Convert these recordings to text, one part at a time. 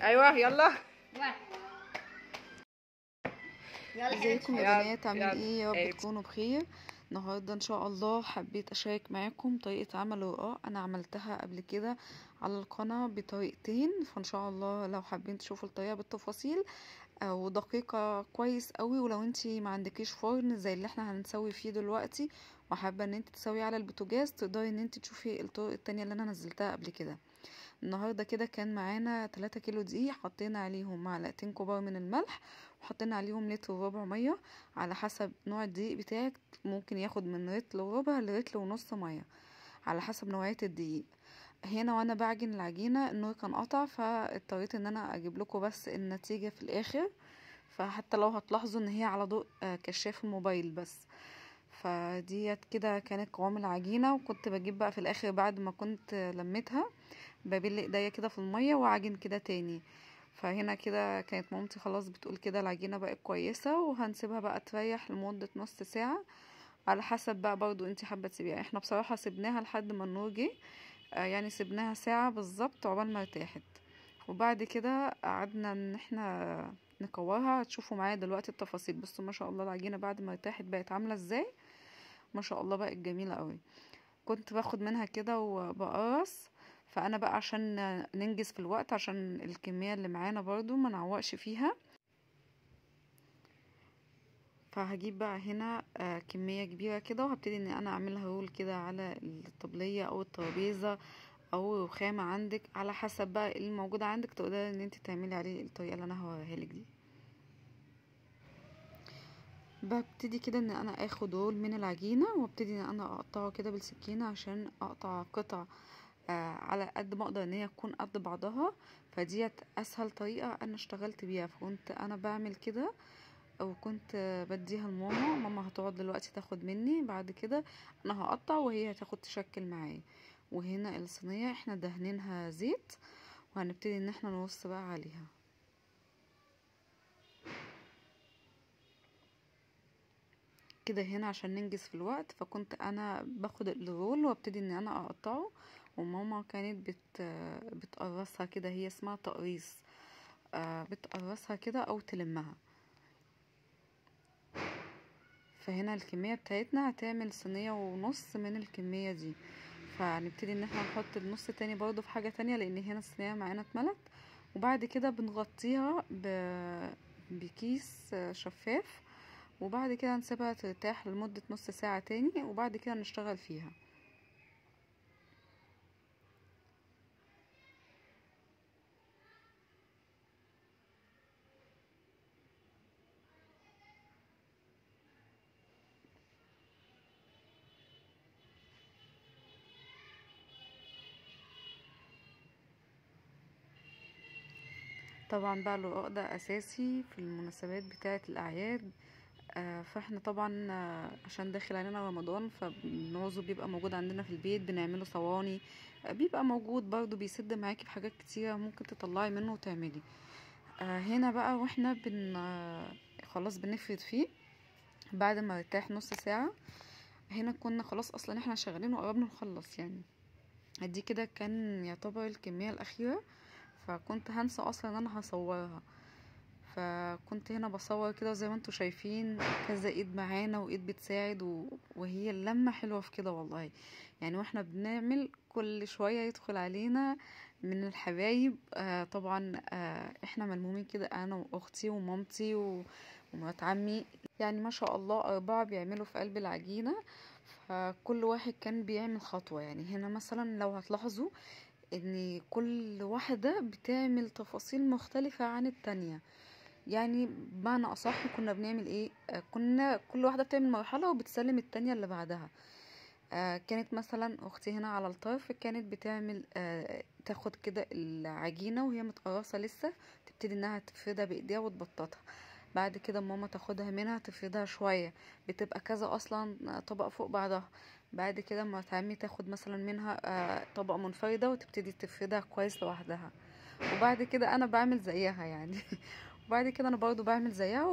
ايوه يلا. ازيكم يا بنات؟ عاملين ايه؟ يا رب تكونوا بخير. النهارده ان شاء الله حبيت اشارك معاكم طريقه عمل رقاق. انا عملتها قبل كده على القناه بطريقتين، فان شاء الله لو حابين تشوفوا الطريقه بالتفاصيل ودقيقه كويس قوي. ولو انتي ما عندكيش فرن زي اللي احنا هنسوي فيه دلوقتي وحابه ان انت تسوي على البوتاجاز، تقدري ان انت تشوفي الطرق التانية اللي انا نزلتها قبل كده. النهارده كده كان معانا 3 كيلو دقيق، حطينا عليهم معلقتين كبار من الملح، وحطينا عليهم لتر وربع ميه على حسب نوع الدقيق بتاعك. ممكن ياخد من لتر وربع للتر ونص ميه على حسب نوعيه الدقيق. هنا وانا بعجن العجينه النور كان قطع، فاضطريت ان انا اجيب لكم بس النتيجه في الاخر. فحتى لو هتلاحظوا ان هي على ضوء كشاف الموبايل بس. فديت كده كانت قوام العجينه. وكنت بجيب بقى في الاخر بعد ما كنت لميتها ببل ايديا كده في الميه واعجن كده تاني. فهنا كده كانت مامتي خلاص بتقول كده العجينه بقت كويسه، وهنسيبها بقى تريح لمده نص ساعه على حسب بقى برضو انتي حابه تسيبيها. احنا بصراحه سيبناها لحد ما النور جه، يعني سيبناها ساعه بالظبط عقبال ما ارتاحت. وبعد كده قعدنا ان احنا نكورها. هتشوفوا معايا دلوقتي التفاصيل. بصوا ما شاء الله العجينه بعد ما ارتاحت بقت عامله ازاي، ما شاء الله بقت جميله قوي. كنت باخد منها كده وبقرص. فانا بقى عشان ننجز في الوقت، عشان الكمية اللي معانا برضو ما نعوقش فيها، فهجيب بقى هنا كمية كبيرة كده، وهبتدي ان انا اعملها رول كده على الطبلية او الترابيزة او رخامة عندك، على حسب بقى اللي موجود عندك تقدري ان انت تعملي عليه الطريقة اللي انا هوريها لك دي. ببتدي كده ان انا اخد رول من العجينة وابتدي ان انا اقطعه كده بالسكينة عشان اقطع قطع على قد ما اقدر ان هي تكون قد بعضها. فديت اسهل طريقة انا اشتغلت بيها، فكنت انا بعمل كده وكنت بديها لماما. ماما هتقعد دلوقتي تاخد مني، بعد كده انا هقطع وهي هتاخد تشكل معايا. وهنا الصينية احنا دهنينها زيت، وهنبتدي ان احنا نرص بقى عليها كده هنا عشان ننجز في الوقت. فكنت انا باخد الرول وابتدي ان انا اقطعه، وماما كانت بتقرصها كده، هي اسمها تقريص. بتقرصها كده او تلمها. فهنا الكمية بتاعتنا هتعمل صينية ونص من الكمية دي. فنبتدي ان احنا نحط النص تاني برضو في حاجة تانية، لان هنا الصينية معانا اتملت. وبعد كده بنغطيها بكيس شفاف، وبعد كده نسيبها ترتاح لمدة نص ساعة تاني، وبعد كده نشتغل فيها. طبعا بقى الرقاق ده اساسي في المناسبات بتاعة الاعياد. فاحنا طبعا عشان داخل علينا رمضان، فبنعوزه بيبقى موجود عندنا في البيت، بنعمله صواني. بيبقى موجود برضو بيسد معاكي في حاجات كتيرة ممكن تطلعي منه وتعملي. هنا بقى واحنا خلاص بنفرد فيه بعد ما ارتاح نص ساعة. هنا كنا خلاص اصلا احنا شغالين وقربنا نخلص يعني. دي كده كان يعتبر الكمية الاخيرة، فكنت هنسى اصلا ان انا هصورها. فكنت هنا بصور كده زي ما انتوا شايفين كذا ايد معانا وايد بتساعد وهي اللمة حلوة في كده والله. يعني واحنا بنعمل كل شوية يدخل علينا من الحبايب. طبعا احنا ملمومين كده انا واختي ومامتي ومرات عمي. يعني ما شاء الله 4 بيعملوا في قلب العجينة. فكل واحد كان بيعمل خطوة. يعني هنا مثلا لو هتلاحظوا ان كل واحدة بتعمل تفاصيل مختلفة عن التانية. يعني بمعنى اصح كنا بنعمل ايه، كنا كل واحده بتعمل مرحله وبتسلم التانية اللي بعدها. كانت مثلا اختي هنا على الطرف كانت بتعمل تاخد كده العجينه وهي متقرصه لسه، تبتدي انها تفردها بايديها وتبططها. بعد كده ماما تاخدها منها تفردها شويه، بتبقى كذا اصلا طبق فوق بعضها. بعد كده ما عمي تاخد مثلا منها طبق منفرده وتبتدي تفردها كويس لوحدها. وبعد كده انا بعمل زيها يعني. وبعد كده انا برضو بعمل زيها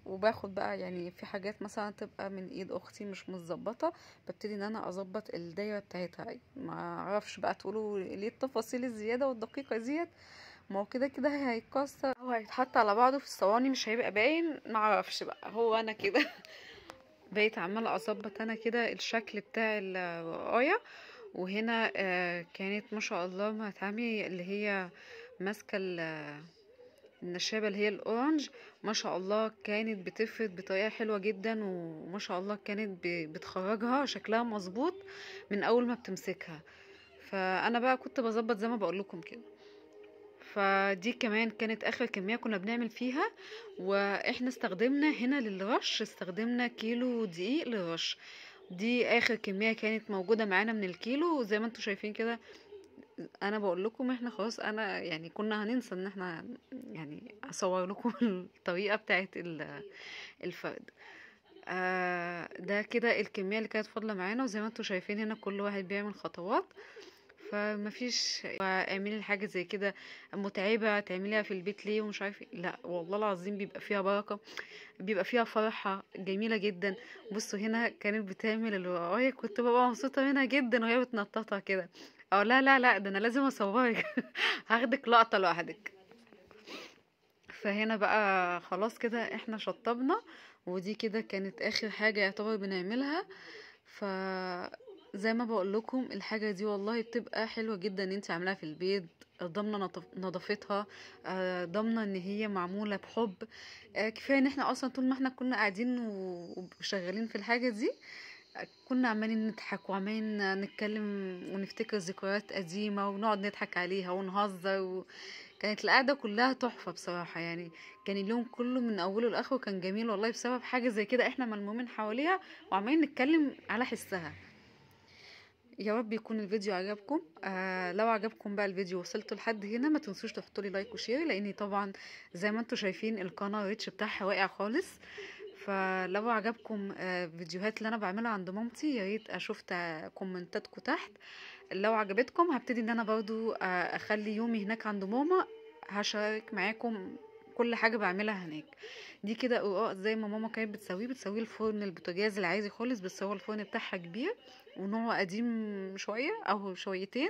وباخد بقى يعني في حاجات مثلا تبقى من ايد اختي مش متظبطه، ببتدي ان انا اظبط الدايره بتاعتها. ما اعرفش بقى تقولوا ليه التفاصيل الزياده والدقيقه ديت، ما هو كده كده هيتكسر او هيتحط على بعضه في الصواني، مش هيبقى باين، معرفش بقى، هو انا كده بقيت عماله اظبط انا كده الشكل بتاع الرقايه. وهنا كانت ما شاء الله مطعمي اللي هي ماسكه النشابه اللي هي الاورنج، ما شاء الله كانت بتفرد بطريقه حلوه جدا، وما شاء الله كانت بتخرجها شكلها مظبوط من اول ما بتمسكها. فانا بقى كنت بظبط زي ما بقول لكم كده. فدي كمان كانت اخر كمية كنا بنعمل فيها. واحنا استخدمنا هنا للرش، استخدمنا كيلو دقيق للرش. دي اخر كمية كانت موجودة معانا من الكيلو، زي ما انتوا شايفين كده. انا بقول لكم احنا خلاص، انا يعني كنا هننسى ان احنا يعني اصور لكم الطريقة بتاعت الفرد. ده كده الكمية اللي كانت فاضلة معانا، وزي ما انتوا شايفين هنا كل واحد بيعمل خطوات. فمفيش اعملي الحاجة زي كده متعبة تعمليها في البيت ليه ومش عارفه، لا والله العظيم بيبقى فيها بركة، بيبقى فيها فرحة جميلة جدا. بصوا هنا كانت بتعمل الوراية، كنت ببقى مبسوطة منها جدا وهي بتنططها كده. اه لا لا لا، ده انا لازم اصورك هاخدك لقطة لوحدك. فهنا بقى خلاص كده احنا شطبنا، ودي كده كانت اخر حاجة يعتبر بنعملها. ف زي ما بقول لكم الحاجة دي والله بتبقى حلوة جدا ان انت عاملاها في البيت، ضامنة نظافتها، ضامنة ان هي معمولة بحب. كفاية ان احنا اصلا طول ما احنا كنا قاعدين وشغالين في الحاجة دي، كنا عمالين نضحك وعمالين نتكلم ونفتكر ذكريات قديمة ونقعد نضحك عليها ونهزر. كانت القعدة كلها تحفة بصراحة يعني. كان اليوم كله من أوله لآخره كان جميل والله، بسبب حاجة زي كده احنا ملمومين حواليها وعمالين نتكلم على حسها. يا رب يكون الفيديو عجبكم. لو عجبكم بقى الفيديو وصلتوا لحد هنا، ما تنسوش تحطوا لي لايك وشير، لاني طبعا زي ما انتم شايفين القناه الريتش بتاعها واقع خالص. فلو عجبكم فيديوهات اللي انا بعملها عند مامتي، يا ريت اشوف كومنتاتكم تحت. لو عجبتكم هبتدي ان انا برضو اخلي يومي هناك عند ماما، هشارك معاكم كل حاجه بعملها هناك. دي كده رقاق زي ما ماما كانت بتسويه الفرن البوتاجاز العادي خالص، بس هو الفرن بتاعها كبير ونوعه قديم شويه او شويتين.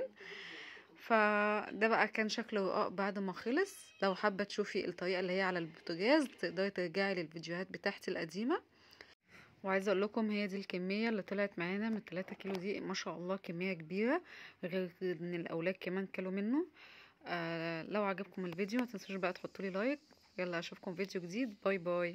فده بقى كان شكل الرقاق بعد ما خلص. لو حابه تشوفي الطريقه اللي هي على البوتاجاز، تقدري ترجعي للفيديوهات بتاعتي القديمه. وعايزه اقول لكم هي دي الكميه اللي طلعت معانا من 3 كيلو دي، ما شاء الله كميه كبيره، غير ان الاولاد كمان كلوا منه. لو عجبكم الفيديو ما تنسوش بقى تحطوا لي لايك. يلا اشوفكم فيديو جديد، باي باي.